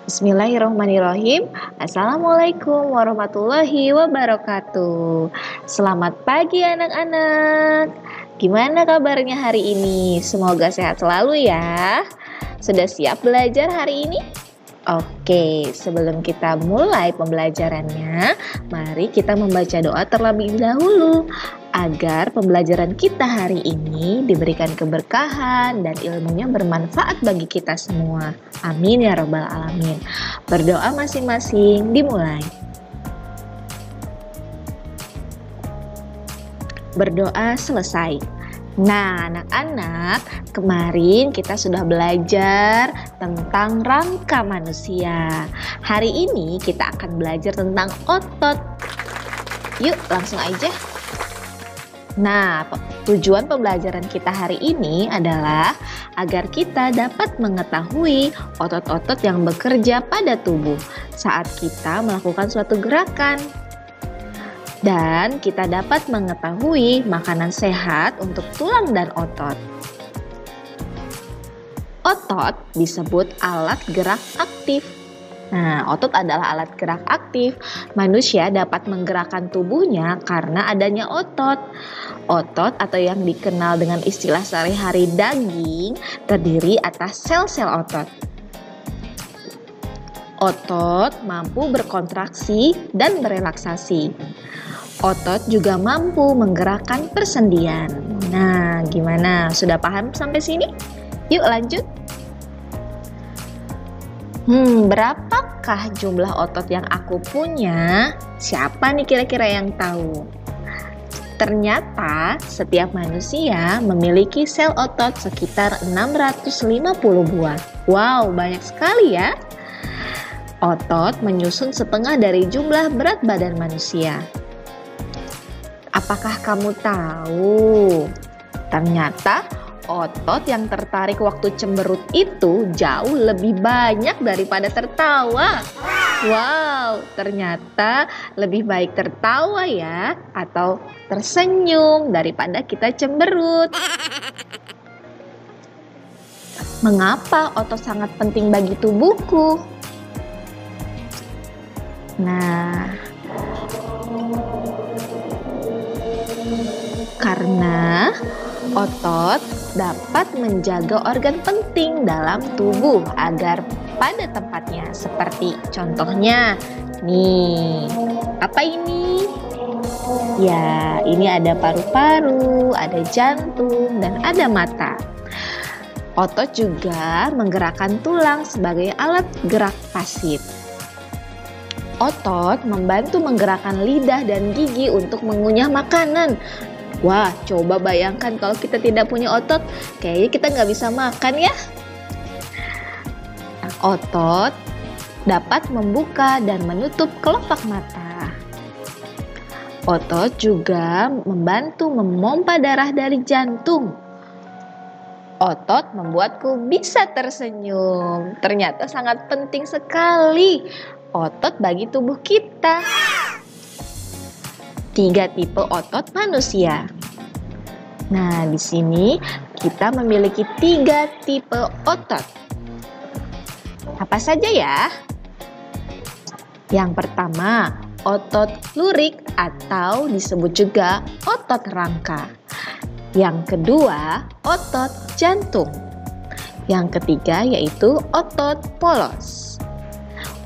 Bismillahirrahmanirrahim. Assalamualaikum warahmatullahi wabarakatuh. Selamat pagi anak-anak. Gimana kabarnya hari ini? Semoga sehat selalu ya. Sudah siap belajar hari ini? Oke, sebelum kita mulai pembelajarannya, mari kita membaca doa terlebih dahulu agar pembelajaran kita hari ini diberikan keberkahan dan ilmunya bermanfaat bagi kita semua. Amin ya rabbal alamin. Berdoa masing-masing dimulai. Berdoa selesai. Nah, anak-anak, kemarin kita sudah belajar tentang rangka manusia. Hari ini kita akan belajar tentang otot. Yuk, langsung aja. Nah, tujuan pembelajaran kita hari ini adalah agar kita dapat mengetahui otot-otot yang bekerja pada tubuh saat kita melakukan suatu gerakan. Dan kita dapat mengetahui makanan sehat untuk tulang dan otot. Otot disebut alat gerak aktif. Nah, otot adalah alat gerak aktif. Manusia dapat menggerakkan tubuhnya karena adanya otot. Otot atau yang dikenal dengan istilah sehari-hari daging terdiri atas sel-sel otot. Otot mampu berkontraksi dan berelaksasi. Otot juga mampu menggerakkan persendian. Nah, gimana? Sudah paham sampai sini? Yuk lanjut. Berapakah jumlah otot yang aku punya? Siapa nih kira-kira yang tahu? Ternyata setiap manusia memiliki sel otot sekitar 650 buah. Wow, banyak sekali ya. Otot menyusun setengah dari jumlah berat badan manusia. Apakah kamu tahu? Ternyata otot yang tertarik waktu cemberut itu jauh lebih banyak daripada tertawa. Wow, ternyata lebih baik tertawa ya, atau tersenyum daripada kita cemberut. Mengapa otot sangat penting bagi tubuhku? Nah, karena otot dapat menjaga organ penting dalam tubuh agar pada tempatnya. Seperti contohnya, nih, apa ini? Ya, ini ada paru-paru, ada jantung, dan ada mata. Otot juga menggerakkan tulang sebagai alat gerak pasif. Otot membantu menggerakkan lidah dan gigi untuk mengunyah makanan. Wah, coba bayangkan kalau kita tidak punya otot, kayaknya kita nggak bisa makan ya. Otot dapat membuka dan menutup kelopak mata. Otot juga membantu memompa darah dari jantung. Otot membuatku bisa tersenyum. Ternyata sangat penting sekali otot bagi tubuh kita. 3 tipe otot manusia. Nah, di sini kita memiliki 3 tipe otot. Apa saja ya? Yang pertama, otot lurik atau disebut juga otot rangka. Yang kedua, otot jantung. Yang ketiga yaitu otot polos.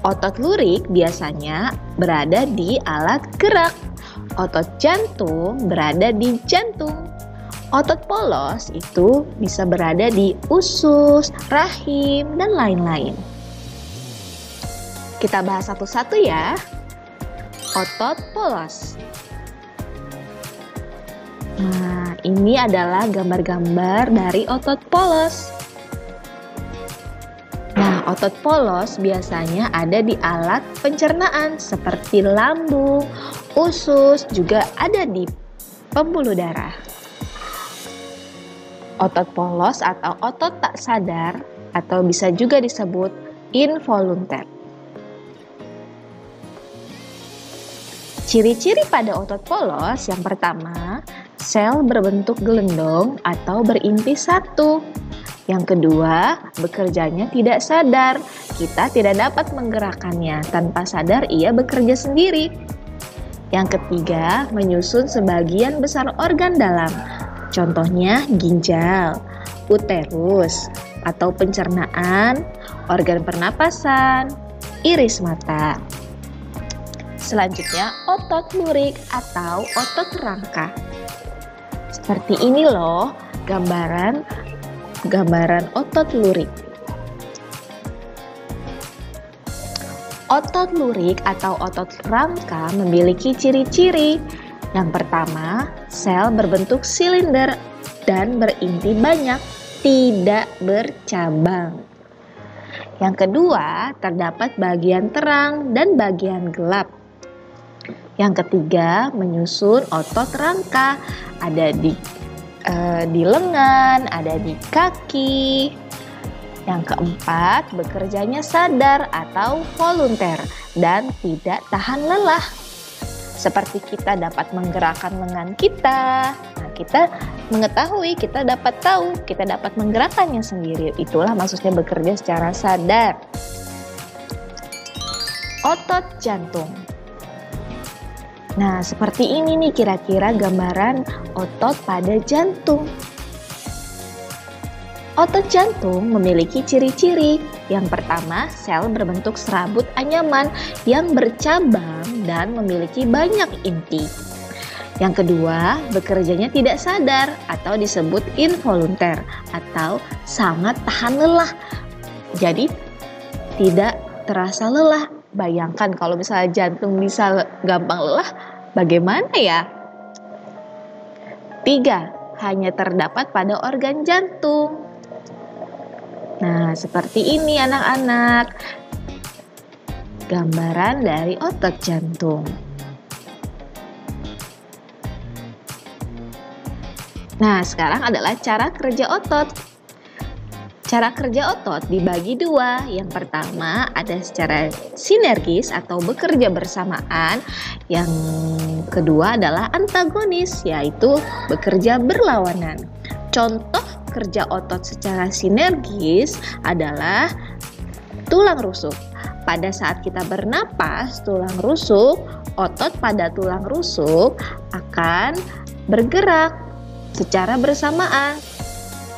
Otot lurik biasanya berada di alat gerak. Otot jantung berada di jantung. Otot polos itu bisa berada di usus, rahim, dan lain-lain. Kita bahas satu-satu ya. Otot polos. Nah, ini adalah gambar-gambar dari otot polos. Nah, otot polos biasanya ada di alat pencernaan seperti lambung, usus, juga ada di pembuluh darah. Otot polos atau otot tak sadar atau bisa juga disebut involunter. Ciri-ciri pada otot polos yang pertama, sel berbentuk gelendong atau berinti satu. Yang kedua, bekerjanya tidak sadar. Kita tidak dapat menggerakkannya. Tanpa sadar ia bekerja sendiri. Yang ketiga, menyusun sebagian besar organ dalam. Contohnya ginjal, uterus, atau pencernaan, organ pernapasan, iris mata. Selanjutnya, otot lurik atau otot rangka. Seperti ini loh gambaran otot lurik. Otot lurik atau otot rangka memiliki ciri-ciri. Yang pertama, sel berbentuk silinder dan berinti banyak, tidak bercabang. Yang kedua, terdapat bagian terang dan bagian gelap. Yang ketiga, menyusun otot rangka, ada di lengan, ada di kaki. Yang keempat, bekerjanya sadar atau volunter dan tidak tahan lelah. Seperti kita dapat menggerakkan lengan kita. Nah, kita mengetahui, kita dapat tahu, kita dapat menggerakkannya sendiri. Itulah maksudnya bekerja secara sadar. Otot jantung. Nah, seperti ini nih kira-kira gambaran otot pada jantung. Otot jantung memiliki ciri-ciri. Yang pertama, sel berbentuk serabut anyaman yang bercabang dan memiliki banyak inti. Yang kedua, bekerjanya tidak sadar atau disebut involunter atau sangat tahan lelah. Jadi, tidak terasa lelah. Bayangkan kalau misalnya jantung bisa gampang lelah, bagaimana ya? 3. Hanya terdapat pada organ jantung. Nah, seperti ini anak-anak. Gambaran dari otot jantung. Nah, sekarang adalah cara kerja otot. Cara kerja otot dibagi dua. Yang pertama ada secara sinergis atau bekerja bersamaan. Yang kedua adalah antagonis, yaitu bekerja berlawanan. Contoh kerja otot secara sinergis adalah tulang rusuk. Pada saat kita bernapas, tulang rusuk, otot pada tulang rusuk akan bergerak secara bersamaan.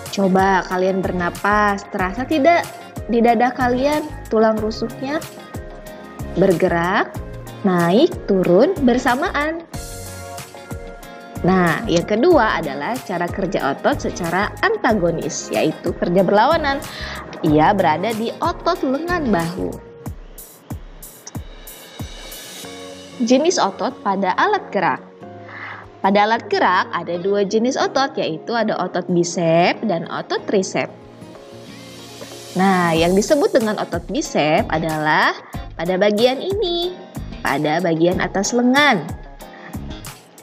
Coba kalian bernapas, terasa tidak di dada kalian tulang rusuknya bergerak, naik, turun bersamaan. Nah, yang kedua adalah cara kerja otot secara antagonis, yaitu kerja berlawanan. Ia berada di otot lengan bahu. Jenis otot pada alat gerak. Pada alat gerak ada dua jenis otot, yaitu ada otot bisep dan otot trisep. Nah, yang disebut dengan otot bisep adalah pada bagian ini, pada bagian atas lengan.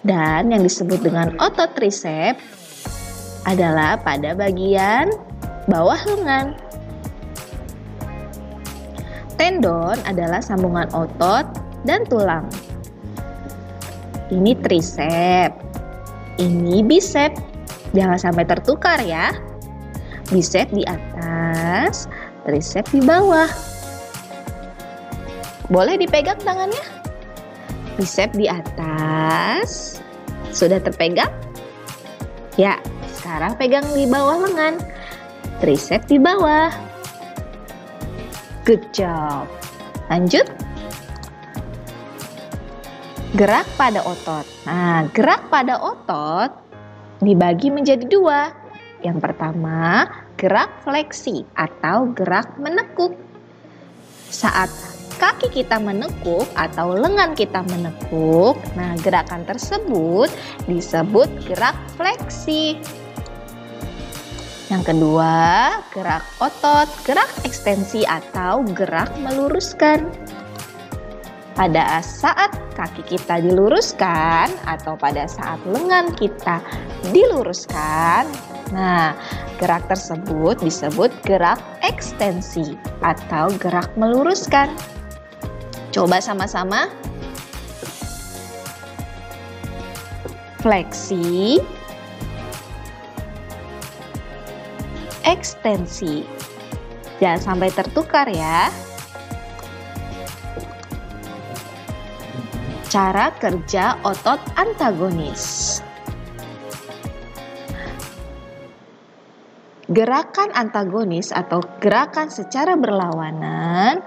Dan yang disebut dengan otot trisep adalah pada bagian bawah lengan. Tendon adalah sambungan otot dan tulang. Ini trisep, ini bisep. Jangan sampai tertukar ya. Bisep di atas, trisep di bawah. Boleh dipegang tangannya? Bisep di atas. Sudah terpegang? Ya, sekarang pegang di bawah lengan. Trisep di bawah. Good job. Lanjut. Gerak pada otot. Nah, gerak pada otot dibagi menjadi dua. Yang pertama, gerak fleksi atau gerak menekuk. Saat kaki kita menekuk atau lengan kita menekuk, nah gerakan tersebut disebut gerak fleksi. Yang kedua, gerak otot, gerak ekstensi atau gerak meluruskan. Pada saat kaki kita diluruskan atau pada saat lengan kita diluruskan, nah gerak tersebut disebut gerak ekstensi atau gerak meluruskan. Coba sama-sama. Fleksi, ekstensi. Jangan sampai tertukar ya. Cara kerja otot antagonis. Gerakan antagonis atau gerakan secara berlawanan.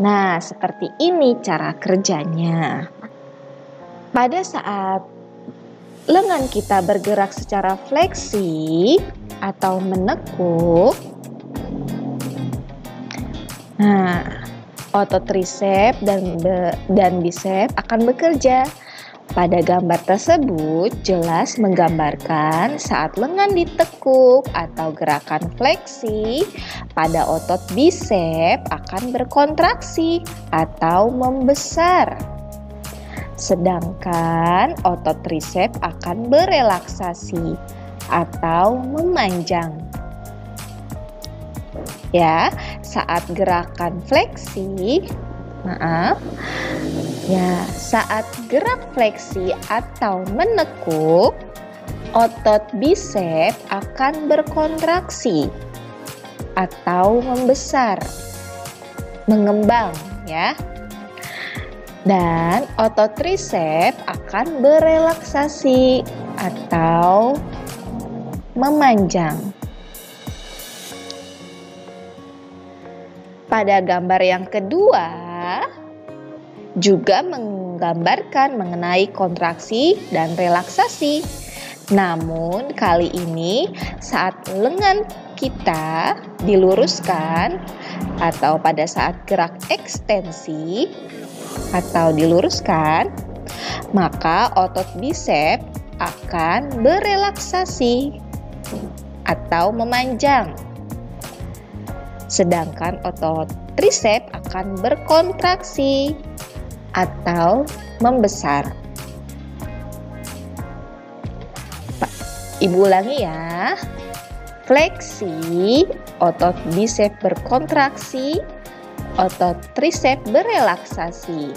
Nah, seperti ini cara kerjanya. Pada saat lengan kita bergerak secara fleksi atau menekuk, nah, otot tricep dan bicep akan bekerja. Pada gambar tersebut jelas menggambarkan saat lengan ditekuk atau gerakan fleksi, pada otot bicep akan berkontraksi atau membesar. Sedangkan otot tricep akan berelaksasi atau memanjang. Ya, saat gerakan fleksi, saat gerak fleksi atau menekuk, otot bicep akan berkontraksi atau membesar, mengembang ya. Dan otot tricep akan berelaksasi atau memanjang. Pada gambar yang kedua juga menggambarkan mengenai kontraksi dan relaksasi. Namun kali ini saat lengan kita diluruskan atau pada saat gerak ekstensi atau diluruskan, maka otot bicep akan berelaksasi atau memanjang. Sedangkan otot tricep akan berkontraksi atau membesar. Ibu ulangi ya. Fleksi, otot bicep berkontraksi, otot tricep berelaksasi.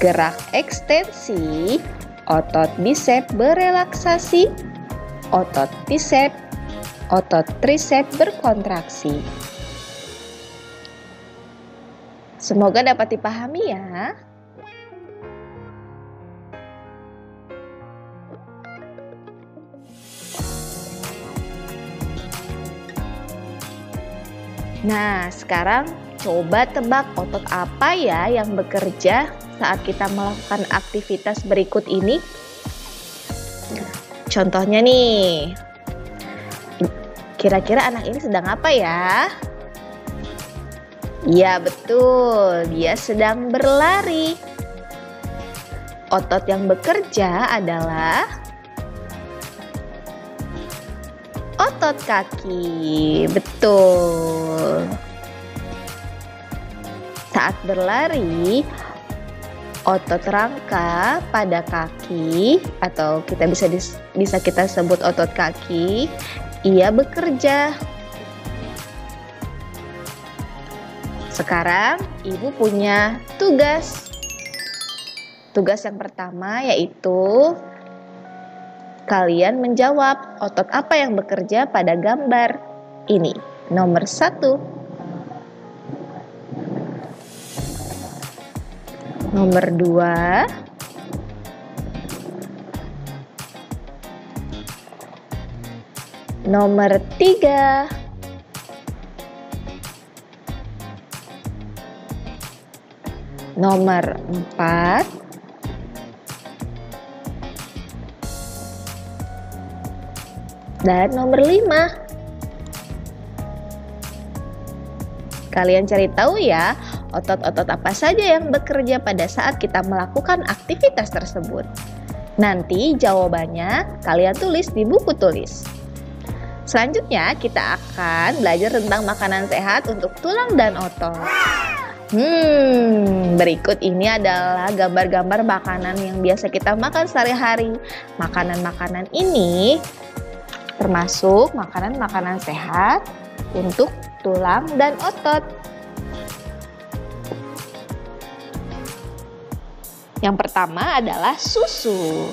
Gerak ekstensi, otot bicep berelaksasi, otot tricep berkontraksi. Semoga dapat dipahami ya. Nah, sekarang coba tebak otot apa ya yang bekerja saat kita melakukan aktivitas berikut ini. Contohnya nih, kira-kira anak ini sedang apa ya? Ya betul, dia sedang berlari. Otot yang bekerja adalah otot kaki. Betul. Saat berlari, otot rangka pada kaki atau bisa kita sebut otot kaki, ia bekerja. Sekarang ibu punya tugas. Tugas yang pertama yaitu kalian menjawab otot apa yang bekerja pada gambar ini. Nomor 1. Nomor 2. Nomor 3. Nomor 4. Dan nomor 5. Kalian cari tahu ya, otot-otot apa saja yang bekerja pada saat kita melakukan aktivitas tersebut. Nanti jawabannya kalian tulis di buku tulis. Selanjutnya kita akan belajar tentang makanan sehat untuk tulang dan otot. Berikut ini adalah gambar-gambar makanan yang biasa kita makan sehari-hari. Makanan-makanan ini termasuk makanan-makanan sehat untuk tulang dan otot. Yang pertama adalah susu.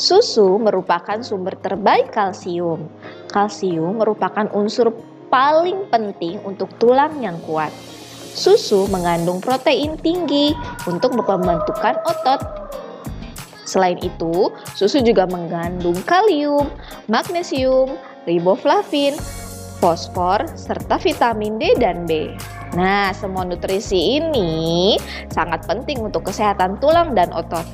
Susu merupakan sumber terbaik kalsium. Kalsium merupakan unsur paling penting untuk tulang yang kuat. Susu mengandung protein tinggi untuk pembentukan otot. Selain itu, susu juga mengandung kalium, magnesium, riboflavin, fosfor, serta vitamin D dan B. Nah, semua nutrisi ini sangat penting untuk kesehatan tulang dan otot.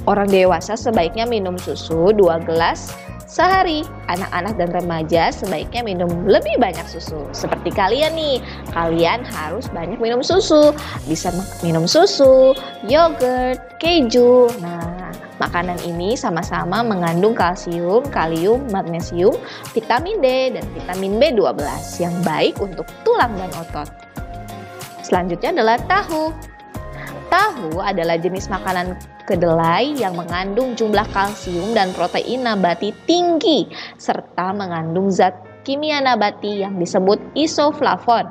Orang dewasa sebaiknya minum susu 2 gelas sehari. Anak-anak dan remaja sebaiknya minum lebih banyak susu. Seperti kalian nih, kalian harus banyak minum susu. Bisa minum susu, yogurt, keju. Nah, makanan ini sama-sama mengandung kalsium, kalium, magnesium, vitamin D, dan vitamin B12 yang baik untuk tulang dan otot. Selanjutnya adalah tahu. Tahu adalah jenis makanan kedelai yang mengandung jumlah kalsium dan protein nabati tinggi serta mengandung zat kimia nabati yang disebut isoflavon.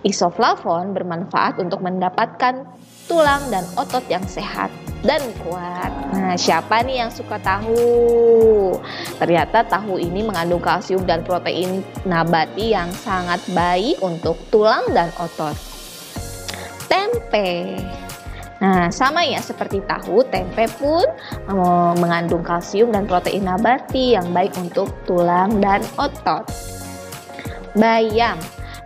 Isoflavon bermanfaat untuk mendapatkan tulang dan otot yang sehat dan kuat. Nah, siapa nih yang suka tahu? Ternyata tahu ini mengandung kalsium dan protein nabati yang sangat baik untuk tulang dan otot. Tempe. Nah, sama ya seperti tahu, tempe pun mengandung kalsium dan protein nabati yang baik untuk tulang dan otot. Bayam.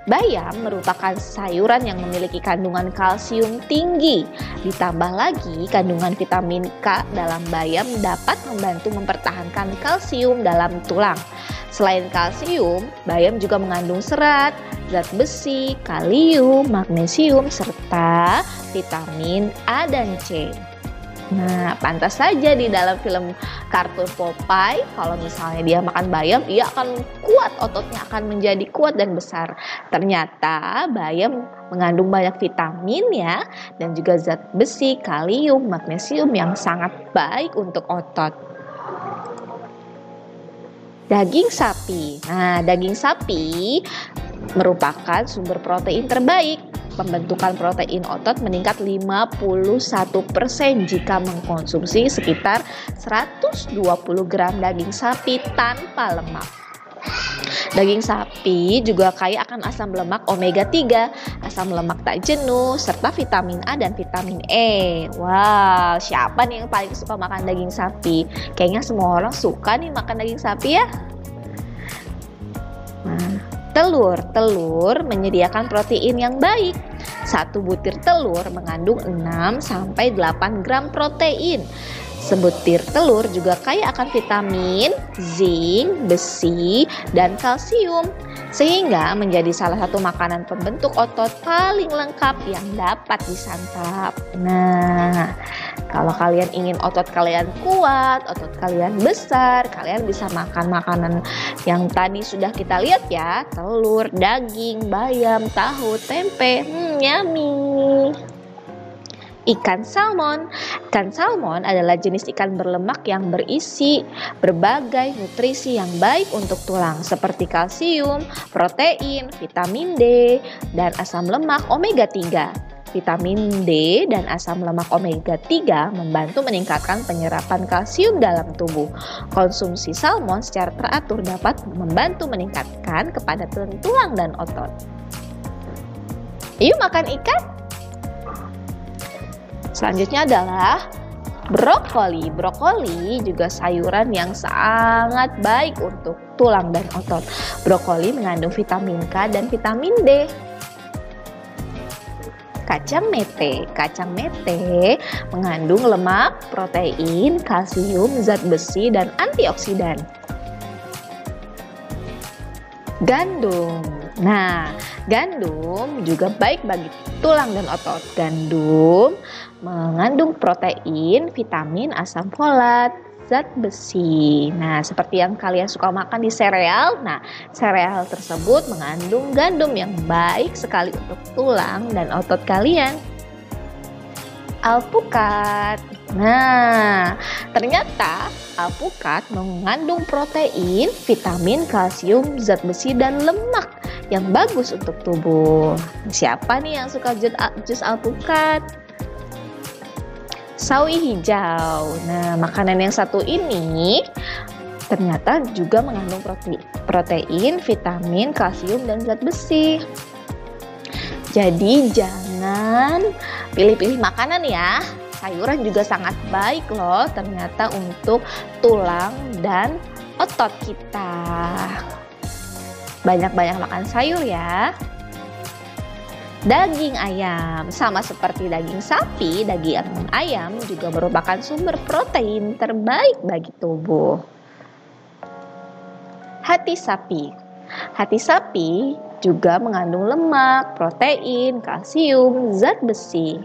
Bayam merupakan sayuran yang memiliki kandungan kalsium tinggi. Ditambah lagi, kandungan vitamin K dalam bayam dapat membantu mempertahankan kalsium dalam tulang. Selain kalsium, bayam juga mengandung serat, zat besi, kalium, magnesium, serta vitamin A dan C. Nah, pantas saja di dalam film kartun Popeye, kalau misalnya dia makan bayam, ia akan kuat, ototnya akan menjadi kuat dan besar. Ternyata bayam mengandung banyak vitamin ya, dan juga zat besi, kalium, magnesium yang sangat baik untuk otot. Daging sapi. Nah, daging sapi merupakan sumber protein terbaik. Pembentukan protein otot meningkat 51% jika mengkonsumsi sekitar 120 gram daging sapi tanpa lemak. Daging sapi juga kaya akan asam lemak omega 3, asam lemak tak jenuh, serta vitamin A dan vitamin E. Wow, siapa nih yang paling suka makan daging sapi? Kayaknya semua orang suka nih makan daging sapi ya. Nah, telur menyediakan protein yang baik. Satu butir telur mengandung 6-8 gram protein. Sebutir telur juga kaya akan vitamin, zinc, besi, dan kalsium, sehingga menjadi salah satu makanan pembentuk otot paling lengkap yang dapat disantap. Nah, kalau kalian ingin otot kalian kuat, otot kalian besar, kalian bisa makan makanan yang tadi sudah kita lihat ya, telur, daging, bayam, tahu, tempe, yummy. Ikan salmon. Ikan salmon adalah jenis ikan berlemak yang berisi berbagai nutrisi yang baik untuk tulang seperti kalsium, protein, vitamin D, dan asam lemak omega 3. Vitamin D dan asam lemak omega 3 membantu meningkatkan penyerapan kalsium dalam tubuh. Konsumsi salmon secara teratur dapat membantu meningkatkan kepadatan tulang dan otot. Yuk makan ikan! Selanjutnya adalah brokoli. Brokoli juga sayuran yang sangat baik untuk tulang dan otot. Brokoli mengandung vitamin K dan vitamin D. Kacang mete. Kacang mete mengandung lemak, protein, kalsium, zat besi, dan antioksidan. Gandum. Nah, gandum juga baik bagi tulang dan otot. Gandum mengandung protein, vitamin, asam folat, zat besi. Nah, seperti yang kalian suka makan di sereal. Nah, sereal tersebut mengandung gandum yang baik sekali untuk tulang dan otot kalian. Alpukat. Nah, ternyata alpukat mengandung protein, vitamin, kalsium, zat besi, dan lemak yang bagus untuk tubuh. Siapa nih yang suka jus alpukat? Sawi hijau. Nah, makanan yang satu ini ternyata juga mengandung protein, vitamin, kalsium, dan zat besi. Jadi jangan pilih-pilih makanan ya. Sayuran juga sangat baik loh ternyata untuk tulang dan otot kita. Banyak-banyak makan sayur ya. Daging ayam, sama seperti daging sapi, daging ayam juga merupakan sumber protein terbaik bagi tubuh. Hati sapi. Hati sapi juga mengandung lemak, protein, kalsium, zat besi.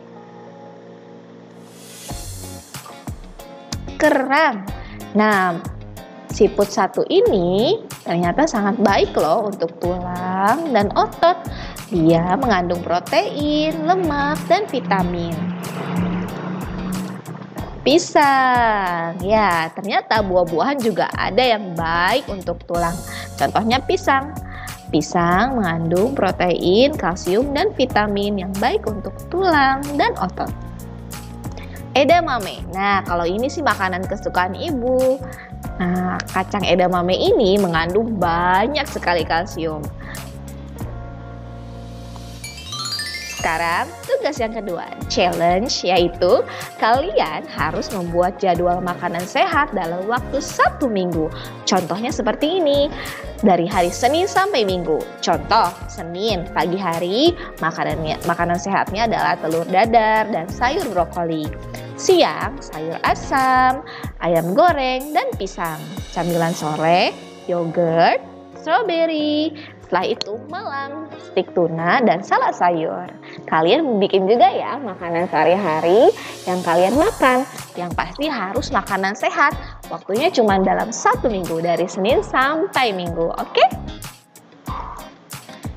Kerang. Nah, siput satu ini ternyata sangat baik loh untuk tulang dan otot. Dia mengandung protein, lemak, dan vitamin. Pisang. Ya, ternyata buah-buahan juga ada yang baik untuk tulang. Contohnya pisang. Pisang mengandung protein, kalsium, dan vitamin yang baik untuk tulang dan otot. Edamame. Nah, kalau ini sih makanan kesukaan ibu. Nah, kacang edamame ini mengandung banyak sekali kalsium. Sekarang tugas yang kedua, challenge, yaitu kalian harus membuat jadwal makanan sehat dalam waktu 1 minggu. Contohnya seperti ini, dari hari Senin sampai Minggu. Contoh, Senin pagi hari makanan sehatnya adalah telur dadar dan sayur brokoli. Siang, sayur asam, ayam goreng, dan pisang. Camilan sore, yogurt, strawberry. Setelah itu malam, stik tuna dan salad sayur. Kalian bikin juga ya makanan sehari-hari yang kalian makan. Yang pasti harus makanan sehat. Waktunya cuma dalam 1 minggu, dari Senin sampai Minggu, oke?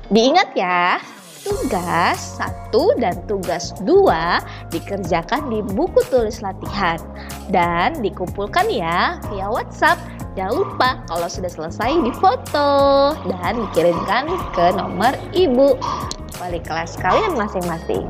Diingat ya, tugas 1 dan tugas 2 dikerjakan di buku tulis latihan dan dikumpulkan ya via WhatsApp. Jangan lupa kalau sudah selesai difoto dan dikirimkan ke nomor ibu wali kelas kalian masing-masing.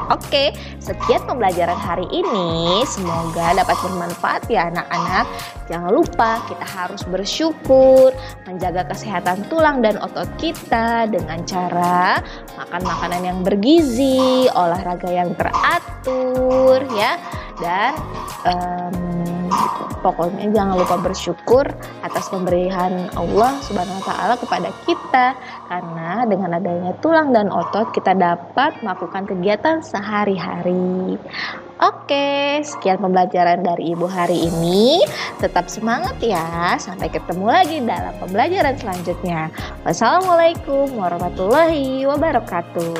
Oke, sekian pembelajaran hari ini. Semoga dapat bermanfaat ya anak-anak. Jangan lupa kita harus bersyukur, menjaga kesehatan tulang dan otot kita dengan cara makan makanan yang bergizi, olahraga yang teratur ya. Dan pokoknya jangan lupa bersyukur atas pemberian Allah Subhanahu wa Ta'ala kepada kita, karena dengan adanya tulang dan otot kita dapat melakukan kegiatan sehari-hari. Oke, sekian pembelajaran dari Ibu hari ini. Tetap semangat ya. Sampai ketemu lagi dalam pembelajaran selanjutnya. Wassalamualaikum warahmatullahi wabarakatuh.